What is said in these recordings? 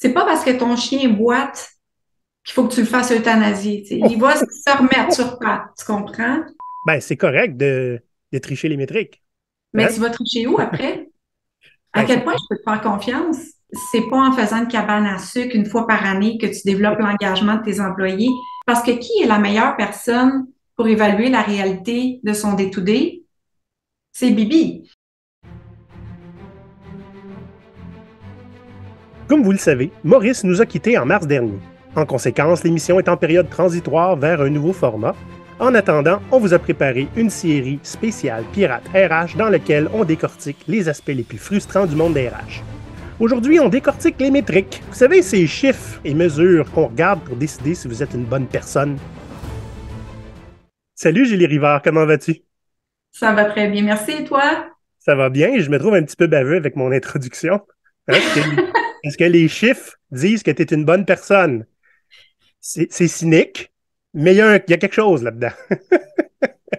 C'est pas parce que ton chien boite qu'il faut que tu le fasses euthanasier. Tu sais. Il va se remettre sur pattes, tu comprends? Ben, c'est correct de tricher les métriques. Mais Hein? tu vas tricher où après? À Ben, c'est quel point je peux te faire confiance? C'est pas en faisant une cabane à sucre une fois par année que tu développes l'engagement de tes employés. Parce que qui est la meilleure personne pour évaluer la réalité de son day-to-day? C'est Bibi. Comme vous le savez, Maurice nous a quittés en mars dernier. En conséquence, l'émission est en période transitoire vers un nouveau format. En attendant, on vous a préparé une série spéciale Pirate RH dans laquelle on décortique les aspects les plus frustrants du monde des RH. Aujourd'hui, on décortique les métriques. Vous savez, ces chiffres et mesures qu'on regarde pour décider si vous êtes une bonne personne. Salut Julie Rivard, comment vas-tu? Ça va très bien. Merci. Et toi? Ça va bien, je me trouve un petit peu baveux avec mon introduction. Hein, est-ce que les chiffres disent que tu es une bonne personne? C'est cynique, mais il y a quelque chose là-dedans.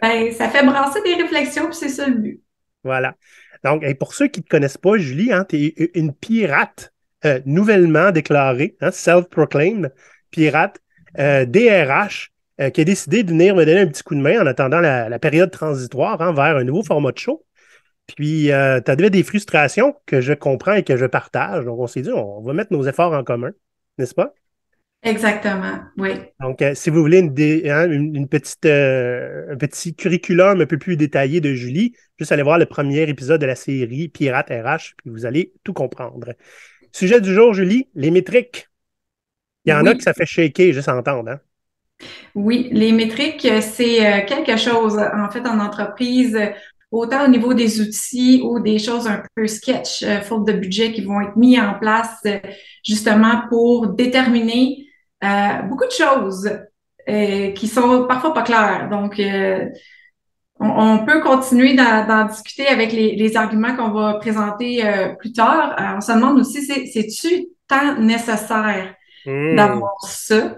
Ben, ça fait brasser des réflexions, puis c'est ça le but. Voilà. Donc, et pour ceux qui ne te connaissent pas, Julie, hein, tu es une pirate nouvellement déclarée, hein, self-proclaimed pirate DRH qui a décidé de venir me donner un petit coup de main en attendant la période transitoire hein, vers un nouveau format de show. Puis, tu avais des frustrations que je comprends et que je partage. Donc, on s'est dit, on va mettre nos efforts en commun, n'est-ce pas? Exactement. Oui. Donc, si vous voulez hein, une petite, un petit curriculum un peu plus détaillé de Julie, juste allez voir le premier épisode de la série Pirate RH, puis vous allez tout comprendre. Sujet du jour, Julie, les métriques. Il y en a qui Oui. ça fait shaker juste à entendre. Hein? Oui. Les métriques, c'est quelque chose, en fait, en entreprise, autant au niveau des outils ou des choses un peu sketch, faute de budget qui vont être mis en place justement pour déterminer beaucoup de choses qui sont parfois pas claires. Donc, on peut continuer d'en discuter avec les arguments qu'on va présenter plus tard. On se demande aussi, c'est-tu tant nécessaire Hmm. d'avoir ça?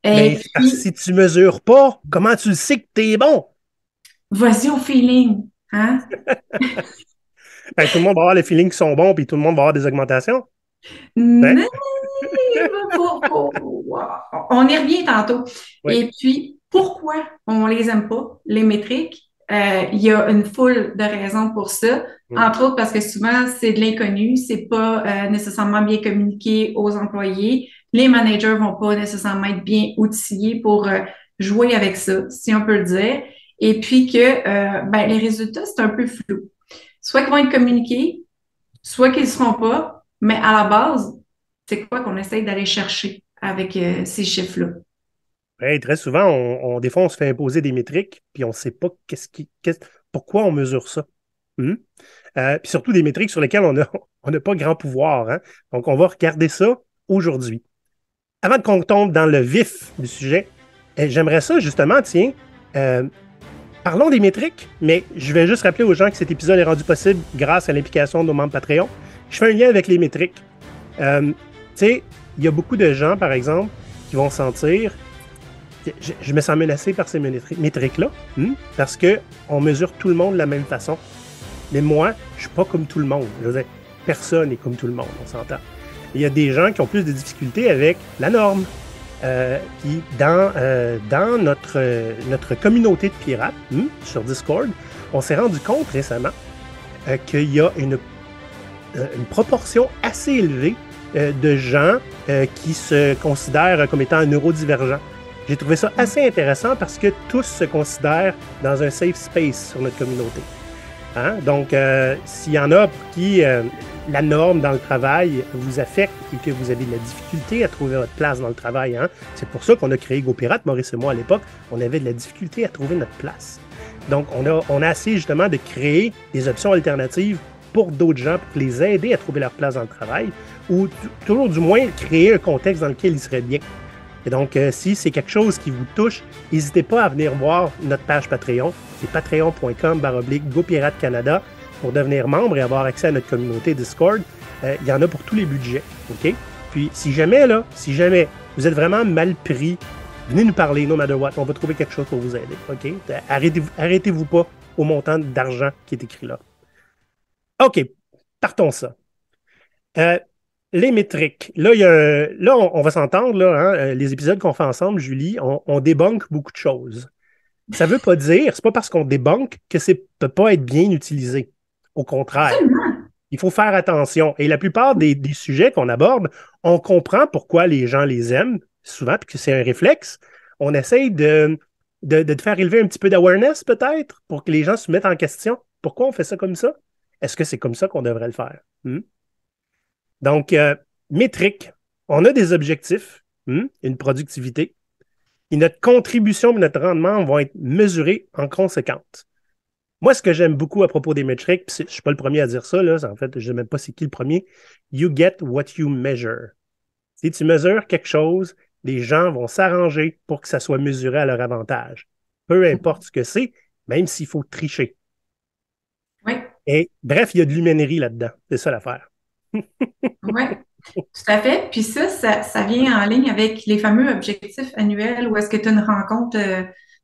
Ben, Et c'est parce que puis, si tu ne mesures pas, comment tu le sais que tu es bon? vas-y au feeling, hein? Ben, tout le monde va avoir les feelings qui sont bons, puis tout le monde va avoir des augmentations. Hein? Mais on y revient tantôt. Oui. Et puis, pourquoi on les aime pas, les métriques? Il y a une foule de raisons pour ça. Hmm. Entre autres parce que souvent, c'est de l'inconnu, c'est pas nécessairement bien communiqué aux employés. Les managers vont pas nécessairement être bien outillés pour jouer avec ça, si on peut le dire. Et puis que ben, les résultats, c'est un peu flou. Soit qu'ils vont être communiqués, soit qu'ils ne seront pas, mais à la base, c'est quoi qu'on essaye d'aller chercher avec ces chiffres-là? Hey, très souvent, des fois, on se fait imposer des métriques, puis on ne sait pas pourquoi on mesure ça. Hmm? Puis surtout des métriques sur lesquelles on n'a pas grand pouvoir. Hein? Donc, on va regarder ça aujourd'hui. Avant qu'on tombe dans le vif du sujet, j'aimerais ça justement, tiens, euh, parlons des métriques, mais je vais juste rappeler aux gens que cet épisode est rendu possible grâce à l'implication de nos membres Patreon. Je fais un lien avec les métriques. Tu sais, il y a beaucoup de gens, par exemple, qui vont sentir je me sens menacé par ces métriques-là, parce qu'on mesure tout le monde de la même façon. Mais moi, je ne suis pas comme tout le monde. Je veux dire, personne n'est comme tout le monde, on s'entend. Il y a des gens qui ont plus de difficultés avec la norme. Puis dans notre communauté de pirates sur Discord, on s'est rendu compte récemment qu'il y a une proportion assez élevée de gens qui se considèrent comme étant neurodivergents. J'ai trouvé ça assez intéressant parce que tous se considèrent dans un safe space sur notre communauté. Hein? Donc, s'il y en a pour qui la norme dans le travail vous affecte et que vous avez de la difficulté à trouver votre place dans le travail, hein? C'est pour ça qu'on a créé GoPirate, Maurice et moi à l'époque, on avait de la difficulté à trouver notre place. Donc, on a essayé justement de créer des options alternatives pour d'autres gens, pour les aider à trouver leur place dans le travail, ou toujours du moins créer un contexte dans lequel ils seraient bien. Et donc, si c'est quelque chose qui vous touche, n'hésitez pas à venir voir notre page Patreon. C'est patreon.com/GoPirate Canada pour devenir membre et avoir accès à notre communauté Discord. Il y en a pour tous les budgets. OK? Puis, si jamais vous êtes vraiment mal pris, venez nous parler, no matter what. On va trouver quelque chose pour vous aider. OK? Arrêtez-vous pas au montant d'argent qui est écrit là. OK, partons ça. Euh, Les métriques. Là, on va s'entendre, là, hein, les épisodes qu'on fait ensemble, Julie, on débunk beaucoup de choses. Ça ne veut pas dire, c'est pas parce qu'on débunk que ça ne peut pas être bien utilisé. Au contraire, Absolument. il faut faire attention. Et la plupart des sujets qu'on aborde, on comprend pourquoi les gens les aiment, souvent, puis que c'est un réflexe. On essaye de te faire élever un petit peu d'awareness, peut-être, pour que les gens se mettent en question. Pourquoi on fait ça comme ça? Est-ce que c'est comme ça qu'on devrait le faire? Donc, métrique, on a des objectifs, une productivité, et notre contribution et notre rendement vont être mesurés en conséquence. Moi, ce que j'aime beaucoup à propos des métriques, je ne suis pas le premier à dire ça, là, en fait, je ne sais même pas c'est qui le premier, you get what you measure. Si tu mesures quelque chose, les gens vont s'arranger pour que ça soit mesuré à leur avantage. Peu importe ce que c'est, même s'il faut tricher. Oui, Et bref, il y a de l'humainerie là-dedans. C'est ça l'affaire. oui. Tout à fait. Puis ça vient en ligne avec les fameux objectifs annuels où est-ce que tu as une rencontre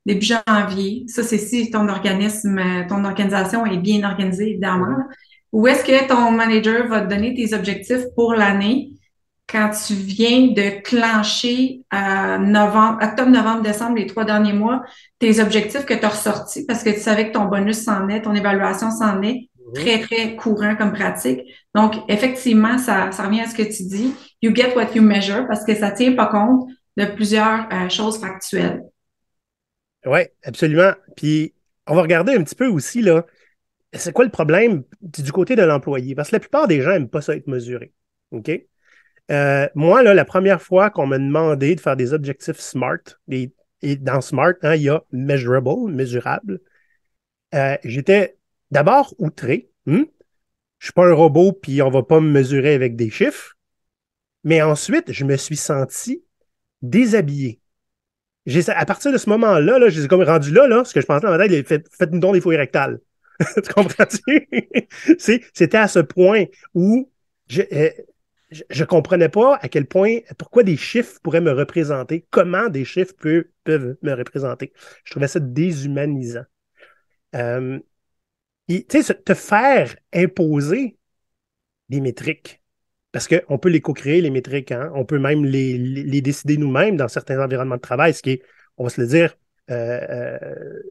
début janvier. Ça, c'est si ton organisme, ton organisation est bien organisée, évidemment. Mhm. Là. Ou est-ce que ton manager va te donner tes objectifs pour l'année quand tu viens de clencher à novembre, octobre, novembre, décembre, les 3 derniers mois, tes objectifs que tu as ressortis parce que tu savais que ton bonus s'en est, ton évaluation s'en est, Mhm. très, très courant comme pratique. Donc, effectivement, ça revient à ce que tu dis. You get what you measure parce que ça tient pas compte de plusieurs choses factuelles. Oui, absolument. Puis, on va regarder un petit peu aussi, là, c'est quoi le problème du côté de l'employé? Parce que la plupart des gens n'aiment pas ça être mesuré. OK? Moi, là, la première fois qu'on m'a demandé de faire des objectifs SMART, et dans SMART, hein, il y a measurable, mesurable, j'étais d'abord outré. Je ne suis pas un robot, puis on ne va pas me mesurer avec des chiffres. Mais ensuite, je me suis senti déshabillé. À partir de ce moment-là, là, j'ai comme rendu là, ce que je pensais dans ma tête, faites-nous donc des fouilles rectales. Tu comprends-tu? C'était à ce point où je ne comprenais pas à quel point, pourquoi des chiffres pourraient me représenter, comment des chiffres peuvent me représenter. Je trouvais ça déshumanisant. Euh, Tu sais, te faire imposer des métriques, parce qu'on peut les co-créer, les métriques, hein? On peut même les décider nous-mêmes dans certains environnements de travail, ce qui est, on va se le dire,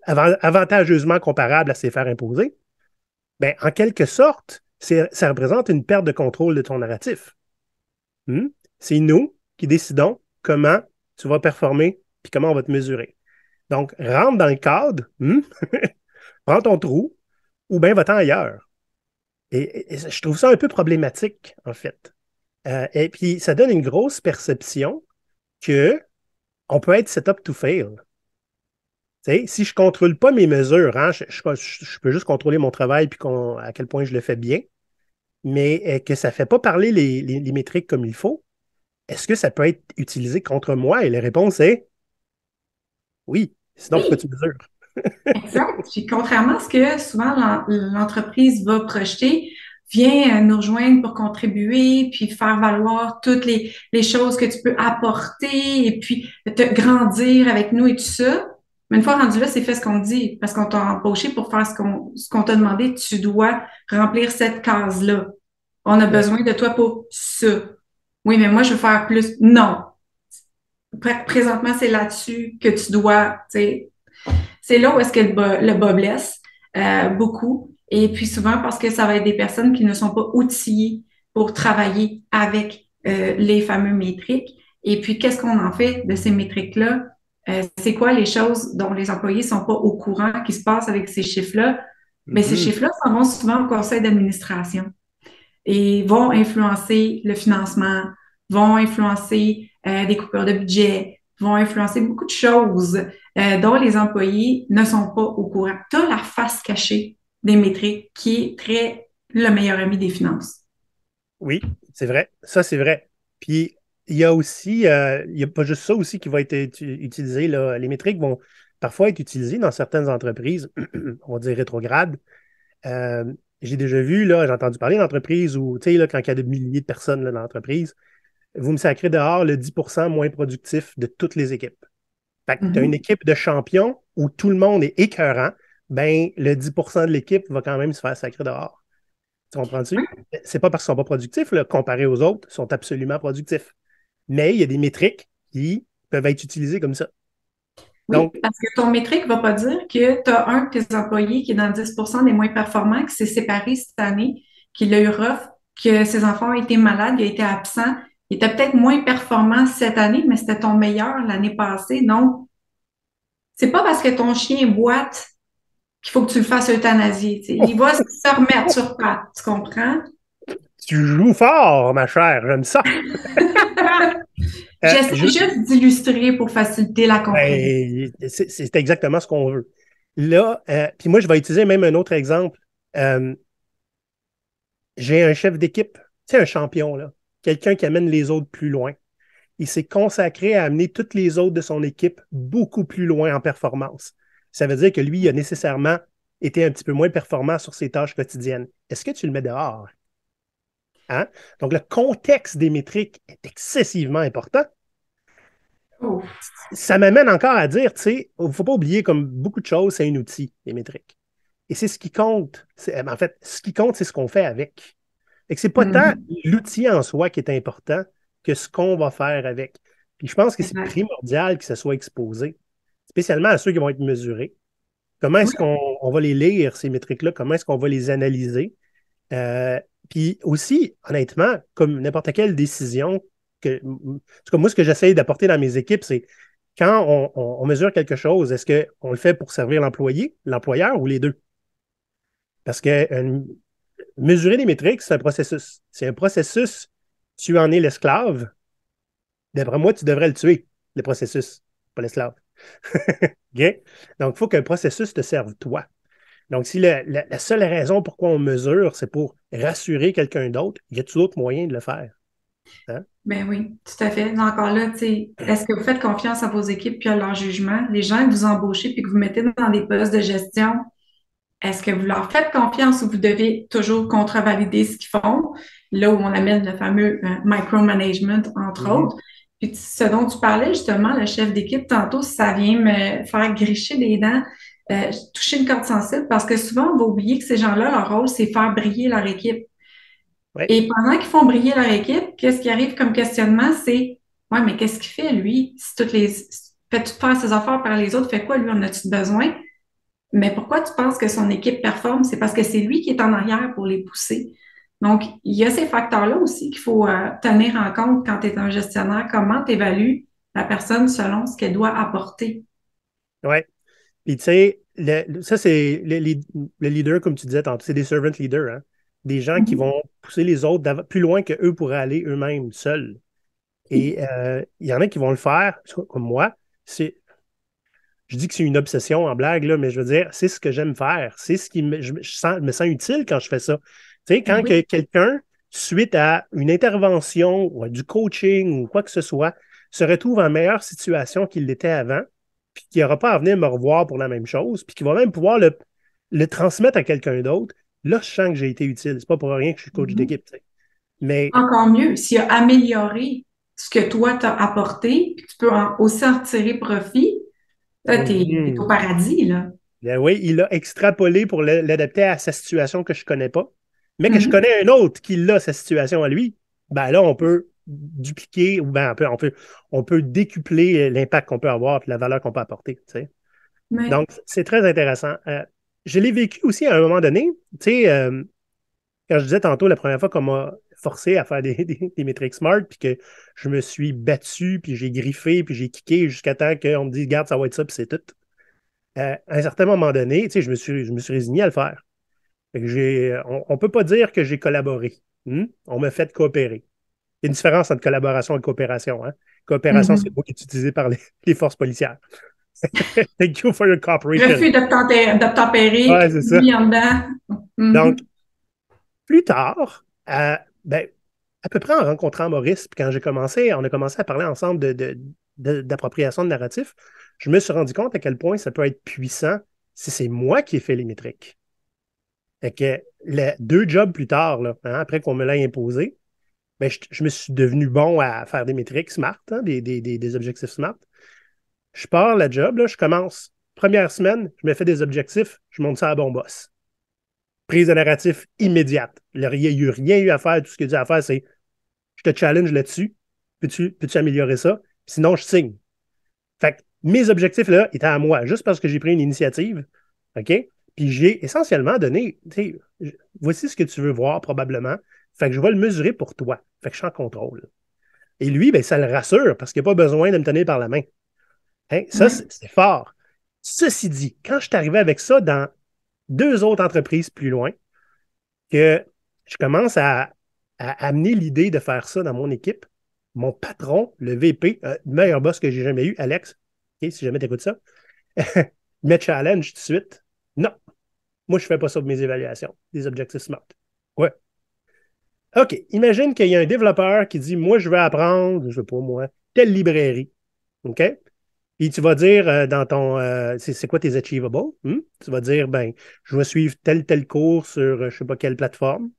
avantageusement comparable à se les faire imposer. Ben, en quelque sorte, ça représente une perte de contrôle de ton narratif. Hmm? C'est nous qui décidons comment tu vas performer puis comment on va te mesurer. Donc, rentre dans le cadre, prends ton trou ou bien va-t'en ailleurs. Et je trouve ça un peu problématique, en fait. Et puis, ça donne une grosse perception que on peut être set up to fail. Tu sais, si je ne contrôle pas mes mesures, hein, je peux juste contrôler mon travail puis à quel point je le fais bien, mais que ça ne fait pas parler les métriques comme il faut, est-ce que ça peut être utilisé contre moi? Et la réponse est oui. Sinon, pourquoi tu Oui, mesures? exact. Puis contrairement à ce que souvent l'entreprise va projeter, viens nous rejoindre pour contribuer, puis faire valoir toutes les choses que tu peux apporter et puis te grandir avec nous et tout ça. Mais une fois rendu là, c'est fait ce qu'on te dit parce qu'on t'a embauché pour faire ce qu'on t'a demandé. Tu dois remplir cette case-là. On a Ouais. besoin de toi pour ça. Oui, mais moi, je veux faire plus. Non. Présentement, c'est là-dessus que tu dois, tu sais, c'est là où est-ce que le bas blesse beaucoup. Et puis souvent parce que ça va être des personnes qui ne sont pas outillées pour travailler avec les fameux métriques. Et puis, qu'est-ce qu'on en fait de ces métriques-là? C'est quoi les choses dont les employés sont pas au courant qui se passent avec ces chiffres-là? Mais ces Mhm. chiffres-là s'en vont souvent au conseil d'administration et vont influencer le financement, vont influencer des coupures de budget, vont influencer beaucoup de choses dont les employés ne sont pas au courant. Tu as la face cachée des métriques qui est très le meilleur ami des finances. Oui, c'est vrai. Ça, c'est vrai. Puis, il y a aussi, il n'y a pas juste ça aussi qui va être utilisé, là. Les métriques vont parfois être utilisées dans certaines entreprises, on va dire rétrogrades. Euh, j'ai déjà vu, là, j'ai entendu parler d'entreprises où, tu sais, là, quand il y a des milliers de personnes là, dans l'entreprise, vous me sacrez dehors le 10% moins productif de toutes les équipes. Fait que tu as une Mhm. équipe de champions où tout le monde est écœurant, ben le 10% de l'équipe va quand même se faire sacrer dehors. Tu comprends-tu? C'est pas parce qu'ils sont pas productifs, là, comparé aux autres, ils sont absolument productifs. Mais il y a des métriques qui peuvent être utilisées comme ça. Oui, Donc, parce que ton métrique ne va pas dire que tu as un de tes employés qui est dans 10% des moins performants, qui s'est séparé cette année, qu'il a eu rough, que ses enfants ont été malades, il a été absent. Il était peut-être moins performant cette année, mais c'était ton meilleur l'année passée. Donc, c'est pas parce que ton chien boite qu'il faut que tu le fasses euthanasier. Tu sais. Il va se remettre sur pattes, tu comprends? tu joues fort, ma chère, j'aime ça. J'essaie Je, juste d'illustrer pour faciliter la compréhension. ben, c'est exactement ce qu'on veut. Là, puis moi, je vais utiliser même un autre exemple. Euh, j'ai un chef d'équipe, tu sais, un champion, là, quelqu'un qui amène les autres plus loin. Il s'est consacré à amener toutes les autres de son équipe beaucoup plus loin en performance. Ça veut dire que lui, il a nécessairement été un petit peu moins performant sur ses tâches quotidiennes. Est-ce que tu le mets dehors? Hein? Donc, le contexte des métriques est excessivement important. Oh. Ça m'amène encore à dire, tu sais, il ne faut pas oublier, comme beaucoup de choses, c'est un outil, les métriques. Et c'est ce qui compte. En fait, ce qui compte, c'est ce qu'on fait avec. Et que c'est pas tant Mhm. l'outil en soi qui est important que ce qu'on va faire avec. Puis je pense que c'est Exact. primordial que ça soit exposé, spécialement à ceux qui vont être mesurés. Comment Oui. est-ce qu'on va les lire, ces métriques-là? Comment est-ce qu'on va les analyser? Euh, Puis aussi, honnêtement, comme n'importe quelle décision, en tout cas, moi, ce que j'essaye d'apporter dans mes équipes, c'est quand on mesure quelque chose, est-ce qu'on le fait pour servir l'employé, l'employeur ou les deux? Parce que mesurer les métriques, c'est un processus. C'est un processus. Tu en es l'esclave. D'après moi, tu devrais le tuer, le processus, pas l'esclave. OK? Donc, il faut qu'un processus te serve toi. Donc, si la seule raison pourquoi on mesure, c'est pour rassurer quelqu'un d'autre, y a-t-il d'autres moyens de le faire? Hein? Ben oui, tout à fait. Mais encore là, tu sais, est-ce que vous faites confiance à vos équipes puis à leur jugement? Les gens que vous embauchez puis que vous mettez dans des postes de gestion, est-ce que vous leur faites confiance ou vous devez toujours contre-valider ce qu'ils font? Là où on amène le fameux micromanagement, entre Mhm. autres. Puis ce dont tu parlais justement, le chef d'équipe, tantôt, ça vient me faire gricher des dents, toucher une corde sensible, parce que souvent, on va oublier que ces gens-là, leur rôle, c'est faire briller leur équipe. Oui. Et pendant qu'ils font briller leur équipe, qu'est-ce qui arrive comme questionnement, c'est ouais, mais qu'est-ce qu'il fait, lui? Si toutes les fait tout faire ses affaires par les autres, fait quoi, lui, en a-tu besoin? Mais pourquoi tu penses que son équipe performe? C'est parce que c'est lui qui est en arrière pour les pousser. Donc, il y a ces facteurs-là aussi qu'il faut tenir en compte quand tu es un gestionnaire. Comment tu évalues la personne selon ce qu'elle doit apporter? Ouais. Puis, tu sais, ça, c'est le leader, comme tu disais tantôt, c'est des servant leaders, hein? Des gens qui Mhm. vont pousser les autres plus loin qu'eux pourraient aller eux-mêmes seuls. Et il y en a qui vont le faire, comme moi. Je dis que c'est une obsession en blague, là, mais je veux dire, c'est ce que j'aime faire. C'est ce qui je me sens utile quand je fais ça. Tu sais, Ben quand oui. quelqu'un, suite à une intervention ou à du coaching ou quoi que ce soit, se retrouve en meilleure situation qu'il l'était avant, puis qu'il n'aura pas à venir me revoir pour la même chose, puis qu'il va même pouvoir le transmettre à quelqu'un d'autre, là, je sens que j'ai été utile. C'est pas pour rien que je suis coach Mhm. d'équipe, tu sais. Mais Encore mieux, s'il a amélioré ce que toi t'as apporté, puis tu peux aussi en tirer profit, là, t'es au mhm. paradis, là. Ben oui, il l'a extrapolé pour l'adapter à sa situation que je ne connais pas, mais que je Mhm. connais un autre qui l'a, sa situation à lui. Ben là, on peut dupliquer ou ben on peut décupler l'impact qu'on peut avoir et la valeur qu'on peut apporter. Tu sais. Mais, Donc, c'est très intéressant. Je l'ai vécu aussi à un moment donné. Tu sais, quand je disais tantôt la première fois qu'on m'a forcé à faire des métriques smart, puis que je me suis battu, puis j'ai griffé, puis j'ai kické jusqu'à temps qu'on me dise, garde, ça va être ça, puis c'est tout. À un certain moment donné, tu sais, je me suis résigné à le faire. Fait que on ne peut pas dire que j'ai collaboré. On m'a fait coopérer. Il y a une différence entre collaboration et coopération. Hein? Coopération, c'est le mhm. mot qui est utilisé par les forces policières. Thank you for your cooperation. Refus d'obtempérer, Ouais, c'est ça. lui en dedans. Donc, Mhm. plus tard, ben, à peu près en rencontrant Maurice, puis quand on a commencé à parler ensemble d'appropriation de narratif, je me suis rendu compte à quel point ça peut être puissant si c'est moi qui ai fait les métriques. Fait que deux jobs plus tard, là, hein, après qu'on me l'ait imposé, ben, je me suis devenu bon à faire des métriques smart, hein, des objectifs smart. Je pars la job, là, je commence. Première semaine, je me fais des objectifs, je monte ça à bon boss. Prise de narratif immédiate. Il n'y a rien eu à faire. Tout ce qu'il y a eu à faire, c'est je te challenge là-dessus. Peux-tu améliorer ça? Sinon, je signe. Fait que mes objectifs là étaient à moi, juste parce que j'ai pris une initiative. OK? Puis j'ai essentiellement donné, tu sais, voici ce que tu veux voir probablement. Fait que je vais le mesurer pour toi. Fait que je suis en contrôle. Et lui, ben, ça le rassure parce qu'il n'y a pas besoin de me tenir par la main. Hein? Ça, Oui. c'est fort. Ceci dit, quand je suis arrivé avec ça dans deux autres entreprises plus loin, que je commence à amener l'idée de faire ça dans mon équipe, mon patron, le VP, le meilleur boss que j'ai jamais eu, Alex, okay, si jamais tu écoutes ça, me challenge tout de suite. Non, moi, je ne fais pas ça pour mes évaluations, des objectifs SMART. Ouais. OK, imagine qu'il y a un développeur qui dit, moi, je veux apprendre, je ne veux pas moi, telle librairie. OK? Puis tu vas dire dans ton, c'est quoi tes achievables? Tu vas dire, ben, je vais suivre tel cours sur je ne sais pas quelle plateforme.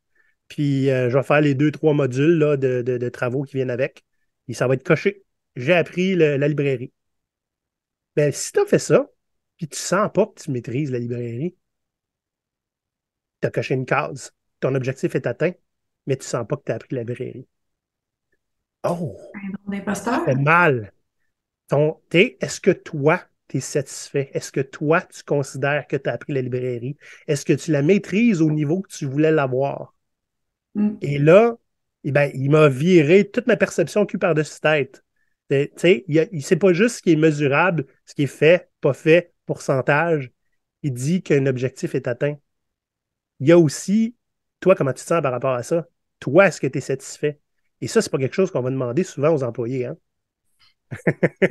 Puis je vais faire les deux, trois modules là, de travaux qui viennent avec. Et ça va être coché. J'ai appris la librairie. Ben, si tu as fait ça, puis tu sens pas que tu maîtrises la librairie, tu as coché une case. Ton objectif est atteint, mais tu sens pas que tu as appris la librairie. Oh, ça fait D'imposteur? mal. Est-ce que toi, tu es satisfait? Est-ce que toi, tu considères que tu as appris la librairie? Est-ce que tu la maîtrises au niveau que tu voulais l'avoir? Mm. Et là, eh ben, il m'a viré toute ma perception cul par-dessus tête. C'est pas juste ce qui est mesurable, ce qui est fait, pas fait, pourcentage. Il dit qu'un objectif est atteint. Il y a aussi, toi, comment tu te sens par rapport à ça? Toi, est-ce que tu es satisfait? Et ça, c'est pas quelque chose qu'on va demander souvent aux employés, hein?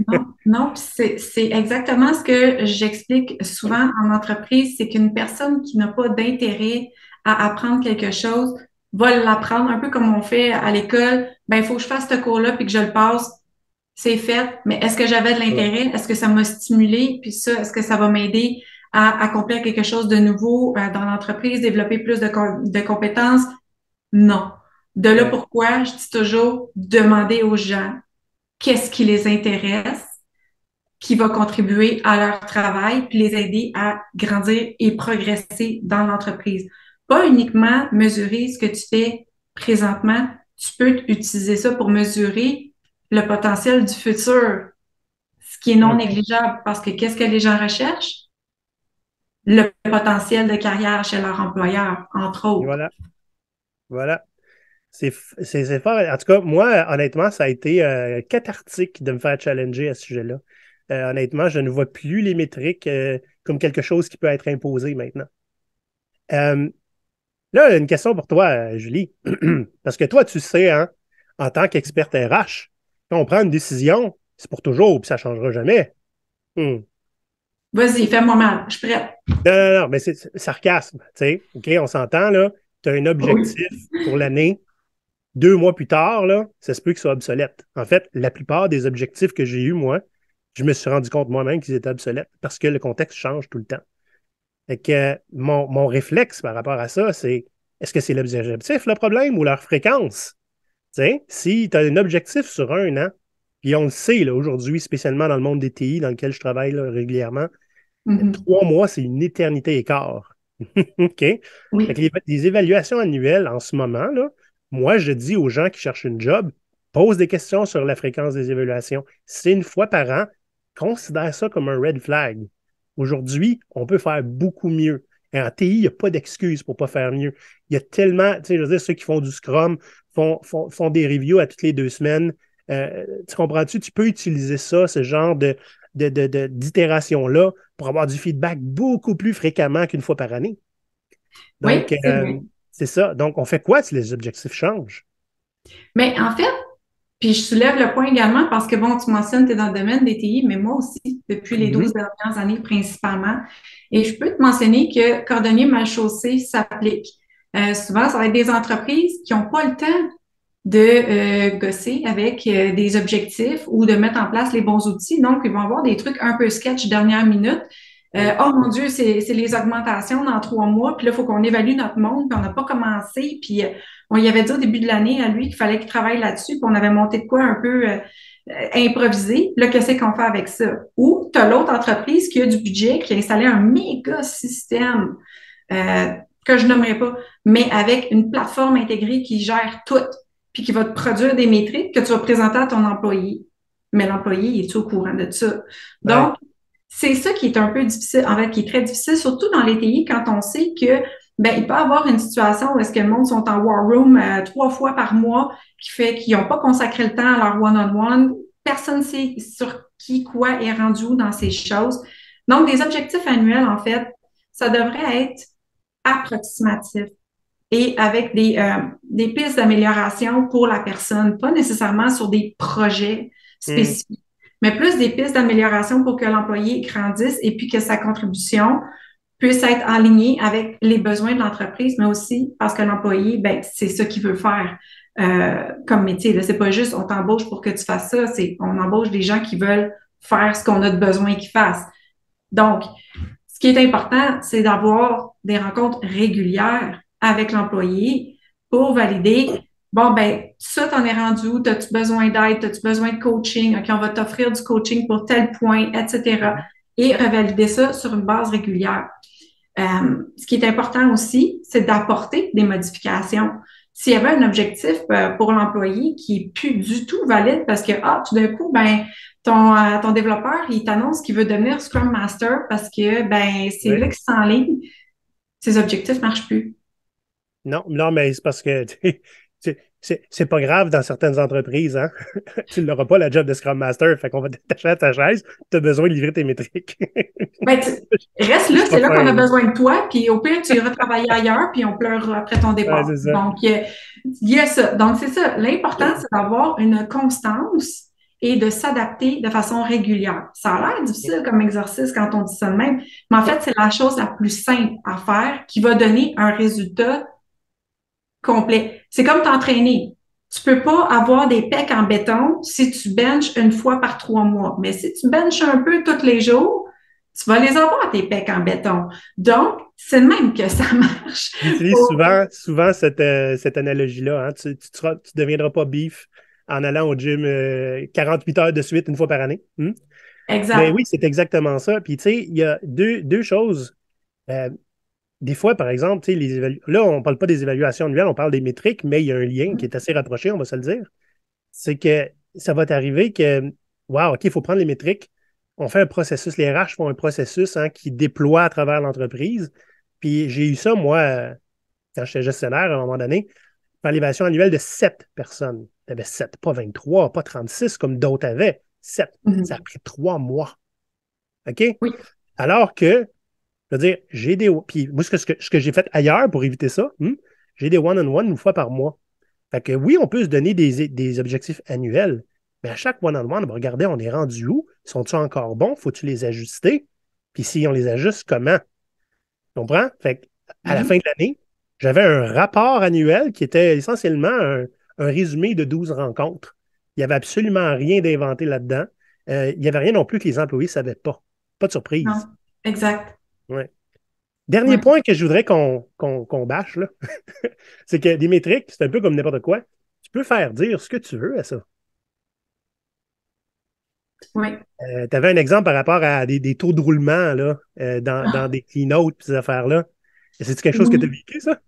Non, non, puis c'est exactement ce que j'explique souvent en entreprise, c'est qu'une personne qui n'a pas d'intérêt à apprendre quelque chose va l'apprendre un peu comme on fait à l'école. Ben, il faut que je fasse ce cours-là puis que je le passe. C'est fait. Mais est-ce que j'avais de Voilà. l'intérêt? Est-ce que ça m'a stimulé? Puis ça, est-ce que ça va m'aider à accomplir quelque chose de nouveau dans l'entreprise, développer plus de compétences? Non. De là Ouais. pourquoi je dis toujours demander aux gens qu'est-ce qui les intéresse, qui va contribuer à leur travail, puis les aider à grandir et progresser dans l'entreprise. Pas uniquement mesurer ce que tu fais présentement, tu peux utiliser ça pour mesurer le potentiel du futur, ce qui est non Hum. négligeable parce que qu'est-ce que les gens recherchent? Le potentiel de carrière chez leur employeur, entre Et autres. voilà. Voilà. C'est fort. En tout cas, moi, honnêtement, ça a été cathartique de me faire challenger à ce sujet-là. Honnêtement, je ne vois plus les métriques comme quelque chose qui peut être imposé maintenant. Euh, Là, une question pour toi, Julie. Parce que toi, tu sais, hein, en tant qu'experte RH, quand on prend une décision, c'est pour toujours, puis ça ne changera jamais. Hmm. Vas-y, fais-moi mal, je suis prête. Non, non, non, mais c'est sarcasme. Tu sais, OK, on s'entend, là. Tu as un Oui. objectif pour l'année. 2 mois plus tard, là, ça se peut qu'ils soient obsolètes. En fait, la plupart des objectifs que j'ai eus, moi, je me suis rendu compte moi-même qu'ils étaient obsolètes parce que le contexte change tout le temps. Fait que mon réflexe par rapport à ça, c'est est-ce que c'est l'objectif le problème ou leur fréquence? Tu sais, si tu as un objectif sur un an, puis on le sait là, aujourd'hui, spécialement dans le monde des TI dans lequel je travaille là, régulièrement, Mhm. 3 mois, c'est une éternité et quart. OK? Fait que Oui. les évaluations annuelles en ce moment, là, moi, je dis aux gens qui cherchent une job, pose des questions sur la fréquence des évaluations. Si c'est une fois par an, considère ça comme un red flag. Aujourd'hui, on peut faire beaucoup mieux. Et en TI, il n'y a pas d'excuse pour ne pas faire mieux. Il y a tellement, tu sais, je veux dire, ceux qui font du Scrum font des reviews à toutes les 2 semaines. Tu comprends-tu? Tu peux utiliser ça, ce genre d'itération-là, pour avoir du feedback beaucoup plus fréquemment qu'une fois par année. Oui, Donc, c'est vrai. c'est ça. Donc, on fait quoi si les objectifs changent? Mais en fait, puis je soulève le point également parce que, bon, tu mentionnes que tu es dans le domaine des TI, mais moi aussi, depuis les 12 Mhm. dernières années principalement. Et je peux te mentionner que cordonnier mal chaussé s'applique. Souvent, ça va être des entreprises qui n'ont pas le temps de gosser avec des objectifs ou de mettre en place les bons outils. Donc, ils vont avoir des trucs un peu sketch dernière minute. Oui. Oh mon Dieu, c'est les augmentations dans 3 mois, puis là, il faut qu'on évalue notre monde, puis on n'a pas commencé, puis on y avait dit au début de l'année à lui qu'il fallait qu'il travaille là-dessus, puis on avait monté de quoi un peu improvisé. Là, qu'est-ce qu'on fait avec ça? Ou tu as l'autre entreprise qui a du budget, qui a installé un méga système euh, que je nommerai pas, mais avec une plateforme intégrée qui gère tout, puis qui va te produire des métriques que tu vas présenter à ton employé. Mais l'employé, il est au courant de ça? Ouais. Donc, c'est ça qui est un peu difficile, en fait, qui est très difficile, surtout dans les TI, quand on sait que ben, il peut y avoir une situation où est-ce que le monde sont en war room 3 fois par mois, qui fait qu'ils n'ont pas consacré le temps à leur one-on-one. Personne ne sait sur qui, quoi est rendu où dans ces choses. Donc, des objectifs annuels, en fait, ça devrait être approximatif et avec des pistes d'amélioration pour la personne, pas nécessairement sur des projets Hmm. spécifiques, mais plus des pistes d'amélioration pour que l'employé grandisse et puis que sa contribution puisse être alignée avec les besoins de l'entreprise, mais aussi parce que l'employé, ben, c'est ça qu'il veut faire comme métier. Là, c'est pas juste on t'embauche pour que tu fasses ça, c'est on embauche des gens qui veulent faire ce qu'on a de besoin qu'ils fassent. Donc, ce qui est important, c'est d'avoir des rencontres régulières avec l'employé pour valider, bon, ben, ça, t'en es rendu où? T'as-tu besoin d'aide? T'as-tu besoin de coaching? OK, on va t'offrir du coaching pour tel point, etc. Et revalider ça sur une base régulière. Ce qui est important aussi, c'est d'apporter des modifications. S'il y avait un objectif pour l'employé qui est plus du tout valide parce que, tout d'un coup, ben, ton développeur, il t'annonce qu'il veut devenir Scrum Master parce que, ben, c'est Ouais. là qu'il s'enligne, ses objectifs marchent plus. Non, non, mais c'est parce que c'est pas grave dans certaines entreprises, hein? Tu l'auras pas la job de Scrum Master, fait qu'on va t'attacher à ta chaise, tu as besoin de livrer tes métriques. Ben, reste là, C'est pas c'est là qu'on a fin, là. besoin de toi, puis au pire, tu iras travailler ailleurs, puis on pleure après ton Ouais, départ. c'est ça. Donc, il y a ça. Donc, c'est ça. L'important, c'est d'avoir une constance et de s'adapter de façon régulière. Ça a l'air difficile comme exercice quand on dit ça de même, mais en fait, c'est la chose la plus simple à faire qui va donner un résultat complet. C'est comme t'entraîner. Tu peux pas avoir des pecs en béton si tu benches une fois par 3 mois. Mais si tu benches un peu tous les jours, tu vas les avoir, tes pecs en béton. Donc, c'est de même que ça marche. J'utilise souvent cette analogie-là, hein. Tu deviendras pas beef en allant au gym 48 heures de suite une fois par année. Hmm? Mais Exact. oui, c'est exactement ça. Puis, tu sais, il y a deux choses. Euh, Des fois, par exemple, tu sais, là, on ne parle pas des évaluations annuelles, on parle des métriques, mais il y a un lien qui est assez rapproché, on va se le dire. C'est que ça va t'arriver que, wow, OK, il faut prendre les métriques. On fait un processus, les RH font un processus, hein, qui déploie à travers l'entreprise. Puis j'ai eu ça, moi, quand j'étais gestionnaire à un moment donné, faire l'évaluation annuelle de 7 personnes. Tu avais 7, pas 23, pas 36 comme d'autres avaient. 7. Ça a Mhm. pris 3 mois. OK? Oui. Alors que je veux dire, j'ai des. Puis moi, ce que j'ai fait ailleurs pour éviter ça, j'ai des one-on-one une fois par mois. Fait que oui, on peut se donner des objectifs annuels, mais à chaque one-on-one, on va regarder, on est rendu où? Sont-ils encore bons? Faut-tu les ajuster? Puis si on les ajuste, comment? Tu comprends? Fait que, à la fin Oui. de l'année, j'avais un rapport annuel qui était essentiellement un résumé de 12 rencontres. Il n'y avait absolument rien d'inventé là-dedans. Il n'y avait rien non plus que les employés ne savaient pas. Pas de surprise. Non. Exact. Ouais. Dernier Oui. point que je voudrais qu'on bâche, là, c'est que des métriques, c'est un peu comme n'importe quoi. Tu peux faire dire ce que tu veux à ça. Oui. Tu avais un exemple par rapport à des taux de roulement là, dans des keynotes et ces affaires-là. C'est-tu quelque chose que tu as Oui. vécu, ça?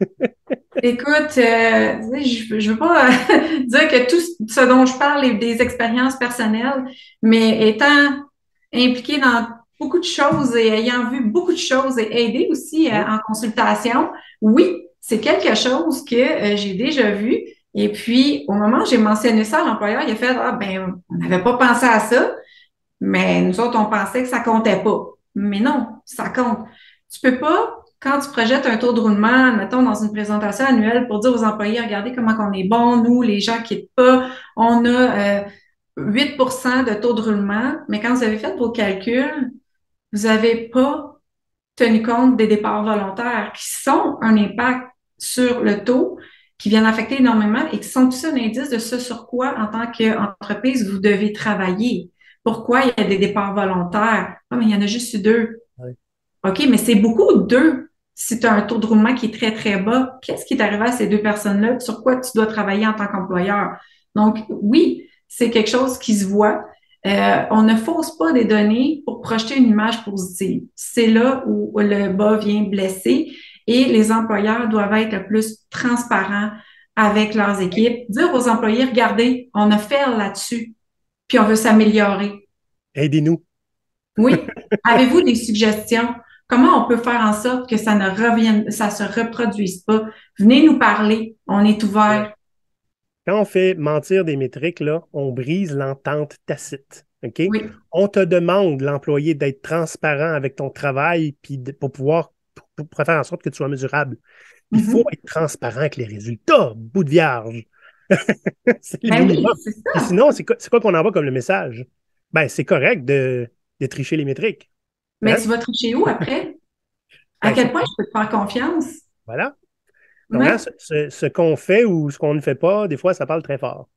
Écoute, je veux pas dire que tout ce dont je parle est des expériences personnelles, mais étant impliquée dans beaucoup de choses et ayant vu beaucoup de choses et aidé aussi Oui. en consultation, oui, c'est quelque chose que j'ai déjà vu. Et puis, au moment où j'ai mentionné ça à l'employeur, il a fait, ah ben, on n'avait pas pensé à ça, mais nous autres, on pensait que ça comptait pas. Mais non, ça compte. Tu peux pas, quand tu projettes un taux de roulement, mettons, dans une présentation annuelle pour dire aux employés, regardez comment on est bon, nous, les gens qui quittent pas, on a 8 de taux de roulement, mais quand vous avez fait vos calculs, vous n'avez pas tenu compte des départs volontaires qui sont un impact sur le taux, qui viennent affecter énormément et qui sont aussi un indice de ce sur quoi, en tant qu'entreprise, vous devez travailler. Pourquoi il y a des départs volontaires? Ah, mais il y en a juste eu 2. Oui. OK, mais c'est beaucoup, 2. Si tu as un taux de roulement qui est très, très bas, qu'est-ce qui est arrivé à ces 2 personnes-là? Sur quoi tu dois travailler en tant qu'employeur? Donc, oui, c'est quelque chose qui se voit. On ne fausse pas des données pour projeter une image positive. C'est là où le bas vient blesser. et les employeurs doivent être le plus transparents avec leurs équipes. Dire aux employés, regardez, on a fait là-dessus, puis on veut s'améliorer. Aidez-nous. Oui. Avez-vous des suggestions? Comment on peut faire en sorte que ça ne revienne, ça se reproduise pas? Venez nous parler. On est Ouais. ouvert. Quand on fait mentir des métriques, là, on brise l'entente tacite. OK? Oui. On te demande, l'employé, d'être transparent avec ton travail puis pour pouvoir pour faire en sorte que tu sois mesurable. Il faut Mhm. être transparent avec les résultats, bout de vierge. C'est le Ben oui, minimum. c'est Puis ça. sinon, c'est quoi qu'on envoie comme le message? Ben, c'est correct de tricher les métriques. Mais Hein? tu vas tricher où après? À Ben, quel point je peux te faire confiance? voilà. Donc, hein, Ouais. ce qu'on fait ou ce qu'on ne fait pas, des fois, ça parle très fort.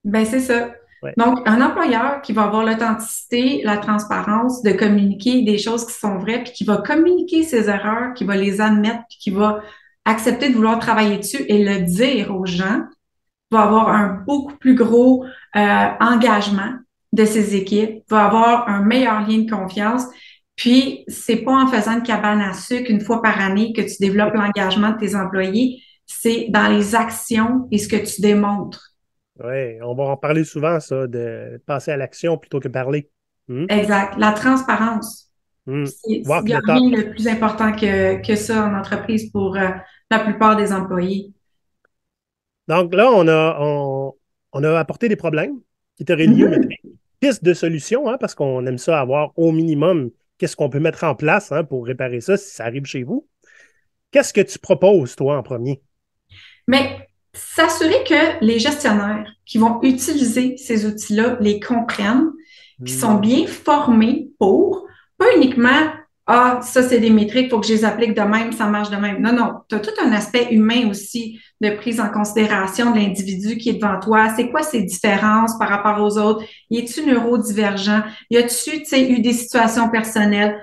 Ben, c'est ça. Ouais. Donc, un employeur qui va avoir l'authenticité, la transparence de communiquer des choses qui sont vraies, puis qui va communiquer ses erreurs, qui va les admettre, puis qui va accepter de vouloir travailler dessus et le dire aux gens, va avoir un beaucoup plus gros engagement de ses équipes, va avoir un meilleur lien de confiance. Puis, c'est pas en faisant une cabane à sucre une fois par année que tu développes l'engagement de tes employés, c'est dans les actions et ce que tu démontres. Oui, on va en parler souvent, ça, de passer à l'action plutôt que parler. Hmm? Exact. La transparence. Hmm. Il Walk n'y a the rien talk. de plus important que ça en entreprise pour la plupart des employés. Donc là, on a apporté des problèmes qui étaient reliés aux Mhm. métriques. Piste de solution, hein, parce qu'on aime ça avoir au minimum qu'est-ce qu'on peut mettre en place hein, pour réparer ça si ça arrive chez vous. Qu'est-ce que tu proposes, toi, en premier? Mais s'assurer que les gestionnaires qui vont utiliser ces outils-là les comprennent, puis sont Hmm. bien formés pour, pas uniquement, ah, ça c'est des métriques, il faut que je les applique de même, ça marche de même. Non, non, tu as tout un aspect humain aussi de prise en considération de l'individu qui est devant toi. C'est quoi ses différences par rapport aux autres? Y es-tu neurodivergent? Y a-tu, tu sais, eu des situations personnelles?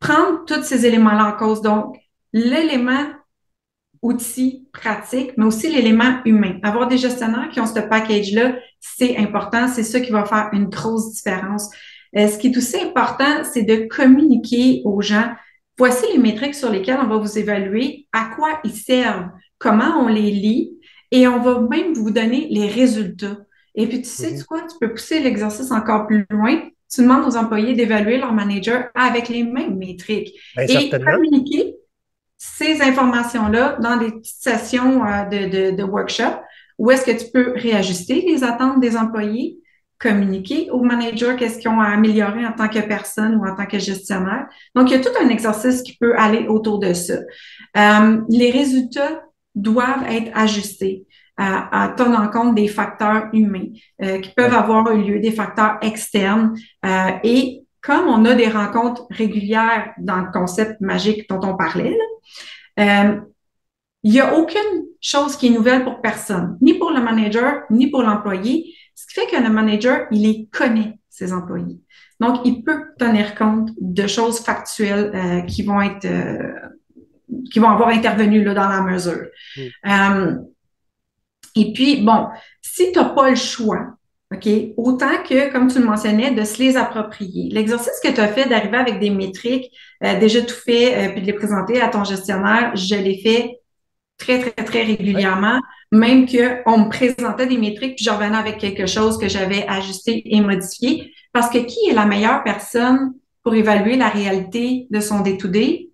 Prendre tous ces éléments-là en cause. Donc, l'élément outils pratiques, mais aussi l'élément humain. Avoir des gestionnaires qui ont ce package-là, c'est important. C'est ça qui va faire une grosse différence. Ce qui est aussi important, c'est de communiquer aux gens. Voici les métriques sur lesquelles on va vous évaluer, à quoi ils servent, comment on les lit, et on va même vous donner les résultats. Et puis, tu sais Mhm. quoi, tu peux pousser l'exercice encore plus loin. Tu demandes aux employés d'évaluer leur manager avec les mêmes métriques Bien, et certainement. communiquer ces informations-là dans des petites sessions de workshop où est-ce que tu peux réajuster les attentes des employés, communiquer aux managers qu'est-ce qu'ils ont à améliorer en tant que personne ou en tant que gestionnaire. Donc, il y a tout un exercice qui peut aller autour de ça. Les résultats doivent être ajustés à tenir en compte des facteurs humains qui peuvent Ouais. avoir eu lieu, des facteurs externes et comme on a des rencontres régulières dans le concept magique dont on parlait, euh, il n'y a aucune chose qui est nouvelle pour personne, ni pour le manager, ni pour l'employé. Ce qui fait que le manager, il les connaît, ses employés. Donc, il peut tenir compte de choses factuelles qui vont avoir intervenu là, dans la mesure. Mm. Euh, et puis, bon, si tu n'as pas le choix, OK, autant que, comme tu le mentionnais, de se les approprier. L'exercice que tu as fait d'arriver avec des métriques, déjà tout fait, puis de les présenter à ton gestionnaire, je l'ai fait très, très, très Ouais. régulièrement, même qu'on me présentait des métriques, puis je revenais avec quelque chose que j'avais ajusté et modifié. Parce que qui est la meilleure personne pour évaluer la réalité de son day-to-day?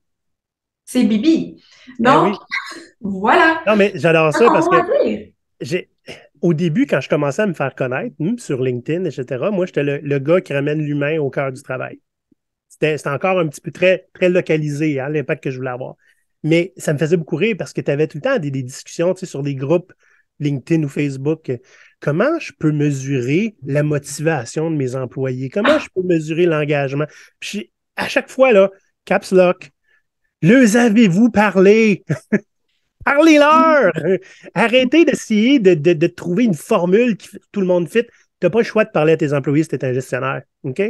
C'est Bibi. Eh Donc, oui. voilà. Non, mais j'adore Ça ça qu'on parce va que dire. j'ai au début, quand je commençais à me faire connaître sur LinkedIn, etc., moi, j'étais le gars qui ramène l'humain au cœur du travail. C'était encore un petit peu très, très localisé, hein, l'impact que je voulais avoir. Mais ça me faisait beaucoup rire parce que tu avais tout le temps des discussions sur des groupes LinkedIn ou Facebook. Comment je peux mesurer la motivation de mes employés? Comment je peux mesurer l'engagement? Puis à chaque fois, là, Caps Lock, leur avez-vous parlé? Parlez-leur! Arrêtez d'essayer de trouver une formule qui fait que tout le monde fit. Tu n'as pas le choix de parler à tes employés si tu es un gestionnaire. OK?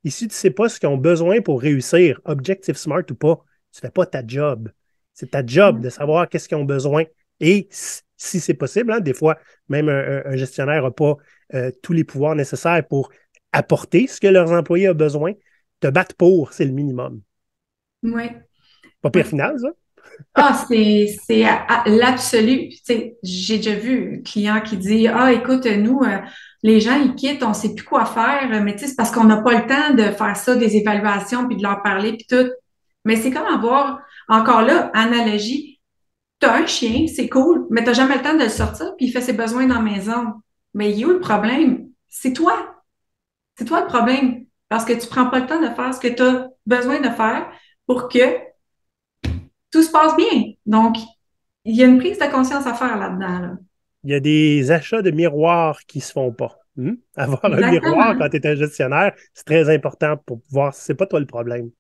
Ici, tu ne sais pas ce qu'ils ont besoin pour réussir, Objective Smart ou pas. Tu ne fais pas ta job. C'est ta job de savoir qu'est-ce qu'ils ont besoin. Et si c'est possible, hein, des fois, même un gestionnaire n'a pas tous les pouvoirs nécessaires pour apporter ce que leurs employés ont besoin. Te battre pour, c'est le minimum. Oui, Pas pire oui. final, ça? Ah, c'est l'absolu. Tu sais, j'ai déjà vu un client qui dit, ah, écoute, nous, les gens, ils quittent, on sait plus quoi faire, mais tu sais, c'est parce qu'on n'a pas le temps de faire ça, des évaluations, puis de leur parler, puis tout. Mais c'est comme avoir, encore là, analogie. T'as un chien, c'est cool, mais t'as jamais le temps de le sortir, puis il fait ses besoins dans la maison. Mais il est où le problème? C'est toi. C'est toi le problème. Parce que tu prends pas le temps de faire ce que tu as besoin de faire pour que tout se passe bien. Donc, il y a une prise de conscience à faire là-dedans, là. Il y a des achats de miroirs qui se font pas. Avoir un miroir Exactement. quand tu es un gestionnaire, c'est très important pour voir si c'est pas toi le problème.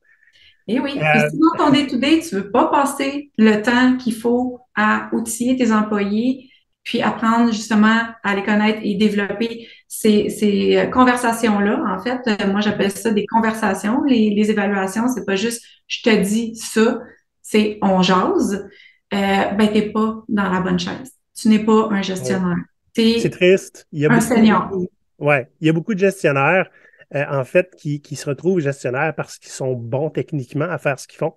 Et oui. Puis Euh, si dans ton day-to-day, tu veux pas passer le temps qu'il faut à outiller tes employés, puis apprendre justement à les connaître et développer ces conversations-là. En fait, moi, j'appelle ça des conversations. Les évaluations, c'est pas juste je te dis ça, c'est on jase. Ben, t'es pas dans la bonne chaise. Tu n'es pas un gestionnaire. c'est T'es triste. Il y a un beaucoup, senior. beaucoup, ouais, il y a beaucoup de gestionnaires, en fait, qui se retrouvent gestionnaires parce qu'ils sont bons techniquement à faire ce qu'ils font,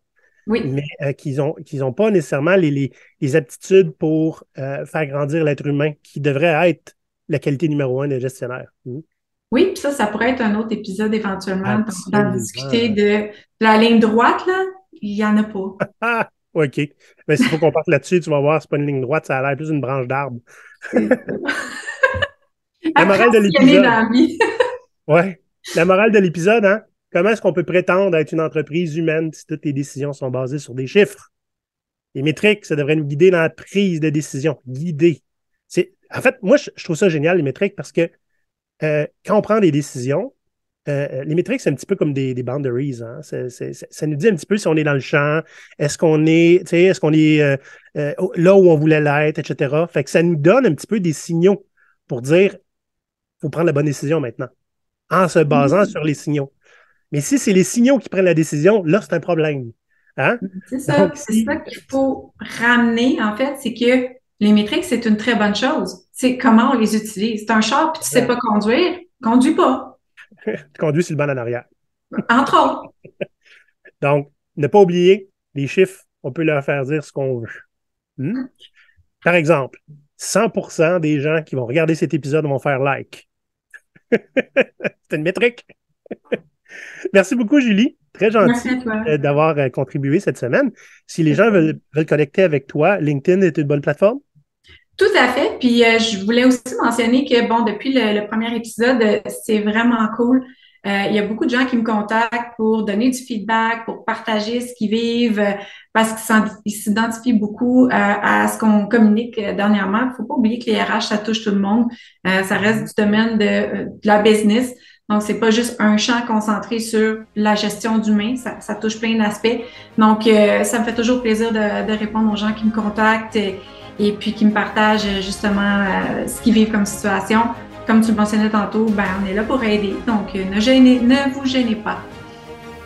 Oui. mais qu'ils ont pas nécessairement les aptitudes pour faire grandir l'être humain, qui devrait être la qualité numéro un des gestionnaires. Oui, puis ça pourrait être un autre épisode éventuellement, d'en discuter Absolument. de la ligne droite, là. Il y en a pas. Ah, OK. Mais s'il faut qu'on parte là-dessus, tu vas voir, c'est pas une ligne droite, ça a l'air plus une branche d'arbre. C'est ça. La Après, morale de s'il y en est l'épisode. dans la vie. Ouais. La morale de l'épisode, hein? Comment est-ce qu'on peut prétendre être une entreprise humaine si toutes les décisions sont basées sur des chiffres? Les métriques, ça devrait nous guider dans la prise de décision. Guider. En fait, moi, je trouve ça génial, les métriques, parce que quand on prend des décisions, les métriques, c'est un petit peu comme des boundaries. Hein? Ça nous dit un petit peu si on est dans le champ, est-ce qu'on est là où on voulait l'être, etc. Fait que ça nous donne un petit peu des signaux pour dire, il faut prendre la bonne décision maintenant, en se basant Oui, sur les signaux. Mais si c'est les signaux qui prennent la décision, là, c'est un problème. Hein? c'est Donc, ça. C'est ça si. qu'il faut ramener, en fait, c'est que les métriques, c'est une très bonne chose. C'est comment on les utilise. C'est un char, puis tu sais pas conduire, conduis pas. Tu conduis sur le banc en arrière. Entre autres. Donc, ne pas oublier, les chiffres, on peut leur faire dire ce qu'on veut. Hmm? Par exemple, 100% des gens qui vont regarder cet épisode vont faire like. C'est une métrique. Merci beaucoup, Julie. Très Merci à gentil toi. d'avoir contribué cette semaine. Si les C'est gens ça. veulent connecter avec toi, LinkedIn est une bonne plateforme? Tout à fait. Puis je voulais aussi mentionner que, bon, depuis le premier épisode, c'est vraiment cool. Il y a beaucoup de gens qui me contactent pour donner du feedback, pour partager ce qu'ils vivent, parce qu'ils s'identifient beaucoup à ce qu'on communique dernièrement. Il faut pas oublier que les RH, ça touche tout le monde. Ça reste du domaine de la business. Donc, c'est pas juste un champ concentré sur la gestion d'humains. Ça touche plein d'aspects. Donc, ça me fait toujours plaisir de répondre aux gens qui me contactent et puis qui me partagent justement ce qu'ils vivent comme situation. Comme tu le mentionnais tantôt, ben, on est là pour aider. Donc, ne vous gênez pas.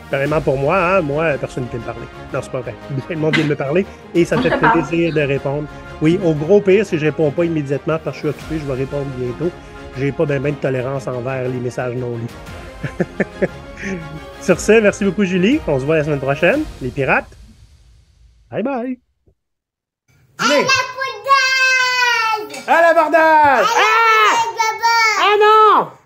Carrément pour moi, hein, moi, personne ne peut me parler. Non, c'est pas vrai. Le monde vient de me parler et ça me Moi, je fait te parle. plaisir de répondre. Oui, au gros pire, si je réponds pas immédiatement parce que je suis occupé, je vais répondre bientôt. J'ai pas bien de tolérance envers les messages non lus. Sur ce, merci beaucoup, Julie. On se voit la semaine prochaine. Les pirates, bye bye. À la poudre! À l'abordage! À la poudre! Ah non!